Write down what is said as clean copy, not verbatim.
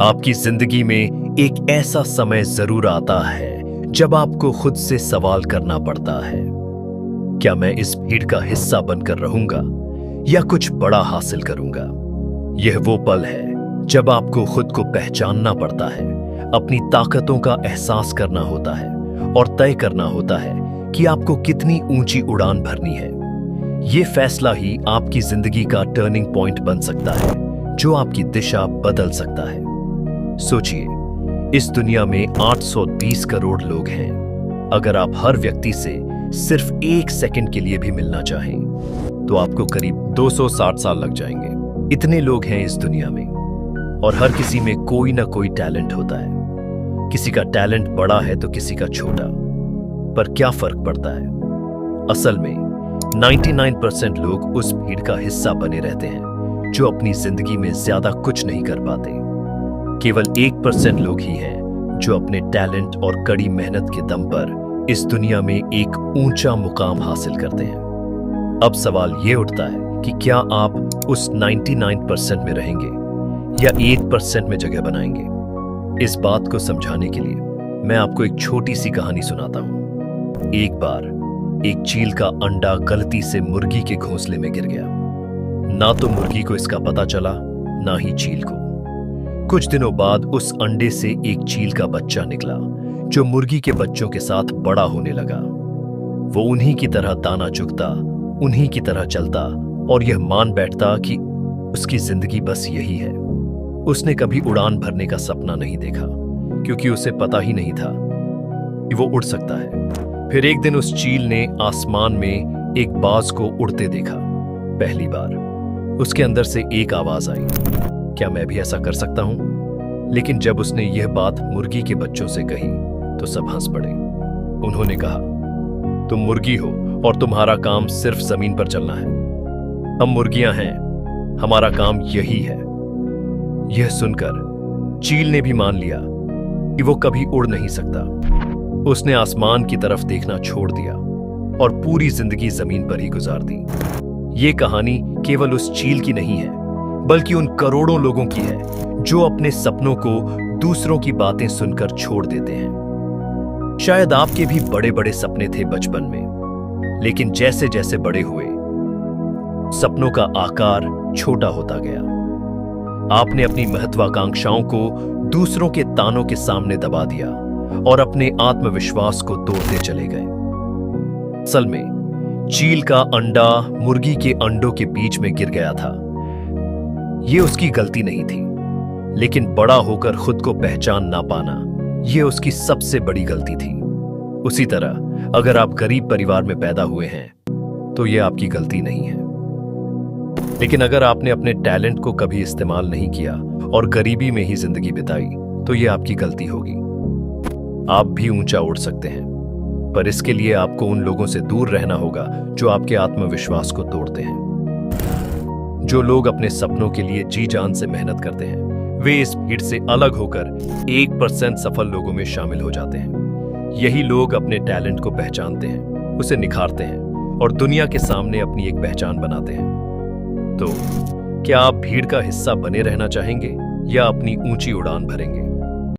आपकी जिंदगी में एक ऐसा समय जरूर आता है जब आपको खुद से सवाल करना पड़ता है, क्या मैं इस भीड़ का हिस्सा बनकर रहूंगा या कुछ बड़ा हासिल करूंगा। यह वो पल है जब आपको खुद को पहचानना पड़ता है, अपनी ताकतों का एहसास करना होता है और तय करना होता है कि आपको कितनी ऊंची उड़ान भरनी है। यह फैसला ही आपकी जिंदगी का टर्निंग पॉइंट बन सकता है, जो आपकी दिशा बदल सकता है। सोचिए, इस दुनिया में 820 करोड़ लोग हैं। अगर आप हर व्यक्ति से सिर्फ एक सेकंड के लिए भी मिलना चाहें, तो आपको करीब 260 साल लग जाएंगे। इतने लोग हैं इस दुनिया में और हर किसी में कोई ना कोई टैलेंट होता है। किसी का टैलेंट बड़ा है तो किसी का छोटा, पर क्या फर्क पड़ता है? असल में 99% लोग उस भीड़ का हिस्सा बने रहते हैं जो अपनी जिंदगी में ज्यादा कुछ नहीं कर पाते। केवल 1% लोग ही हैं जो अपने टैलेंट और कड़ी मेहनत के दम पर इस दुनिया में एक ऊंचा मुकाम हासिल करते हैं। अब सवाल यह उठता है कि क्या आप उस 99% में रहेंगे या 1% में जगह बनाएंगे? इस बात को समझाने के लिए मैं आपको एक छोटी सी कहानी सुनाता हूं। एक बार एक चील का अंडा गलती से मुर्गी के घोंसले में गिर गया। ना तो मुर्गी को इसका पता चला, ना ही चील को। कुछ दिनों बाद उस अंडे से एक चील का बच्चा निकला, जो मुर्गी के बच्चों के साथ बड़ा होने लगा। वो उन्हीं की तरह दाना चुगता, उन्हीं की तरह चलता और यह मान बैठता कि उसकी जिंदगी बस यही है। उसने कभी उड़ान भरने का सपना नहीं देखा, क्योंकि उसे पता ही नहीं था कि वो उड़ सकता है। फिर एक दिन उस चील ने आसमान में एक बाज को उड़ते देखा। पहली बार उसके अंदर से एक आवाज आई, क्या मैं भी ऐसा कर सकता हूं? लेकिन जब उसने यह बात मुर्गी के बच्चों से कही तो सब हंस पड़े। उन्होंने कहा, तुम मुर्गी हो और तुम्हारा काम सिर्फ जमीन पर चलना है। हम मुर्गियां हैं, हमारा काम यही है। यह सुनकर चील ने भी मान लिया कि वो कभी उड़ नहीं सकता। उसने आसमान की तरफ देखना छोड़ दिया और पूरी जिंदगी जमीन पर ही गुजार दी। ये कहानी केवल उस चील की नहीं है, बल्कि उन करोड़ों लोगों की है जो अपने सपनों को दूसरों की बातें सुनकर छोड़ देते हैं। शायद आपके भी बड़े बड़े सपने थे बचपन में, लेकिन जैसे जैसे बड़े हुए, सपनों का आकार छोटा होता गया। आपने अपनी महत्वाकांक्षाओं को दूसरों के तानों के सामने दबा दिया और अपने आत्मविश्वास को तोड़ते चले गए। असल में चील का अंडा मुर्गी के अंडों के बीच में गिर गया था। यह उसकी गलती नहीं थी, लेकिन बड़ा होकर खुद को पहचान ना पाना, यह उसकी सबसे बड़ी गलती थी। उसी तरह अगर आप गरीब परिवार में पैदा हुए हैं तो यह आपकी गलती नहीं है, लेकिन अगर आपने अपने टैलेंट को कभी इस्तेमाल नहीं किया और गरीबी में ही जिंदगी बिताई तो यह आपकी गलती होगी। आप भी ऊंचा उड़ सकते हैं, पर इसके लिए आपको उन लोगों से दूर रहना होगा जो आपके आत्मविश्वास को तोड़ते हैं। जो लोग अपने सपनों के लिए जी जान से मेहनत करते हैं, वे इस भीड़ से अलग होकर 1% सफल लोगों में शामिल हो जाते हैं। यही लोग अपने टैलेंट को पहचानते हैं, उसे निखारते हैं और दुनिया के सामने अपनी एक पहचान बनाते हैं। तो क्या आप भीड़ का हिस्सा बने रहना चाहेंगे या अपनी ऊंची उड़ान भरेंगे?